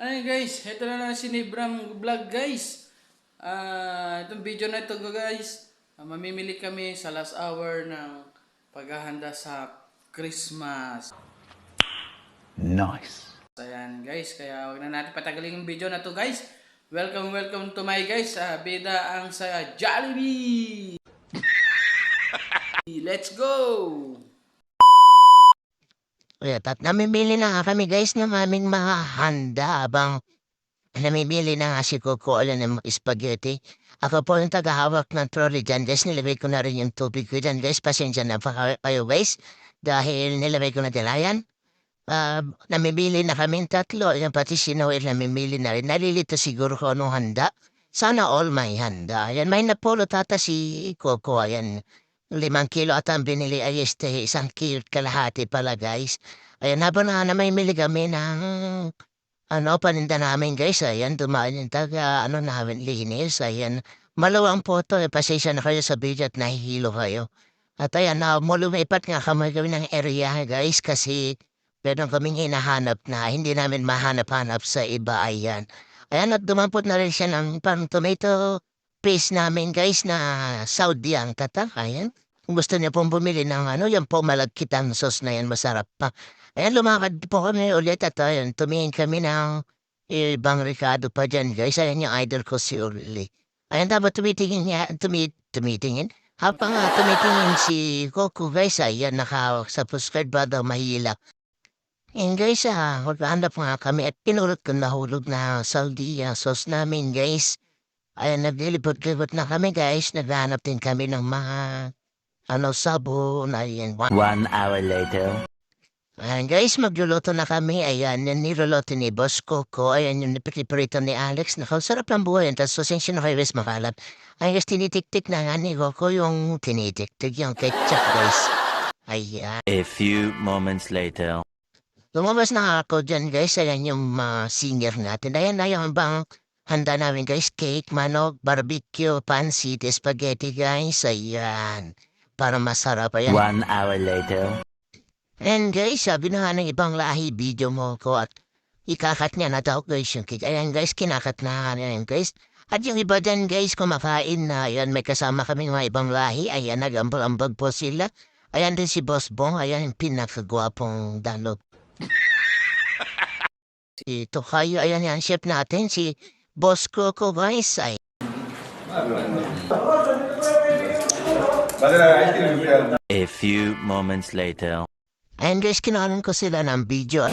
Ay guys, ito na si Nibram Vlog guys. Itong video na ito guys, mamimili kami sa last hour ng paghahanda sa Christmas. Nice. Ayan guys, kaya wag na natin patagalin yung video na to guys. Welcome to my guys, bida ang sa Jollibee. Let's go! At namimili na nga kami guys ng aming mga handa habang namimili na nga si Coco ng spaghetti. Ako po yung tagahawak ng trolley dyan guys. Nilagay ko na rin yung tubig ko dyan guys. Pasensya na pa kayo guys. Dahil nilagay ko na dyan. Ayan. Namimili na kami tatlo. Ayan pati si Noel namimili na rin. Nalilito siguro ko anong handa. Sana all may handa. Ayan may napolo tata si Coco. Ayan. 5 kilo at ang binili ay 1 kilo kalahati pala guys. Ayan, habang namimili kami ng paninda namin guys. Ayan, dumaan yung namin linis. Ayan, malawang po ito. Pasensya na kayo sa video at nahihilo kayo. At ayan, lumipat nga kami ng area guys kasi meron kaming hinahanap na hindi namin mahanap-hanap sa iba. Ayan, ayan at dumampot na rin siya ng pang tomato paste namin guys na Saudi ang tatak. Ayan. Kung gusto niya pong bumili ng yan po malagkitang sauce na yan, masarap pa. Ayan, lumakad po kami ulit at ayan, tumingin kami ng ibang Ricardo pa dyan guys. Ayan yung idol ko si Uli. Ayan, dapat tumitingin niya, tumitingin. Habang tumitingin si Coco guys, ayan, sa postcard ba daw mahila. Ayan guys, maghanap nga kami at pinulot ko nahulog na Saudi sauce namin guys. Ayan, naglilibot-libot na kami guys. Naghanap din kami ng mga sabon. Ayan. 1 hour later. Ayan guys, magluluto na kami. Ayan, yung niluluto ni Boss Coco. Ayan, yung nipiprito ni Alex. Nakasarap ng buhay. Tapos pasensya na kayo guys makalat. Ayan guys, tinitik-tik na nga ni Coco yung tinitik-tik yung ketchup guys. Ayan. A few moments later. Lumabas na ako dyan guys. Ayan yung singer natin. Ayan, ayan bang handa namin guys, cake, manok, barbecue, pancit, spaghetti guys. Ayan. Para masarap. Ayan. 1 hour later. And guys, sabi na nga ng ibang lahi, video mo ko at ikakat niya na daw guys yung cake. Ayan guys, kinakat na nga yan guys. At yung iba dyan guys, kumakain na. Ayan, may kasama kami mga ibang lahi. Ayan, nagambag-ambag po sila. Ayan din si Boss Bong. Ayan, yung pinakagwapong dalo. Si Tokayo, ayan yan, chef natin. Si Boss Coco guys. Ay. A few moments later. Ayan guys, kinalan ko sila ng video.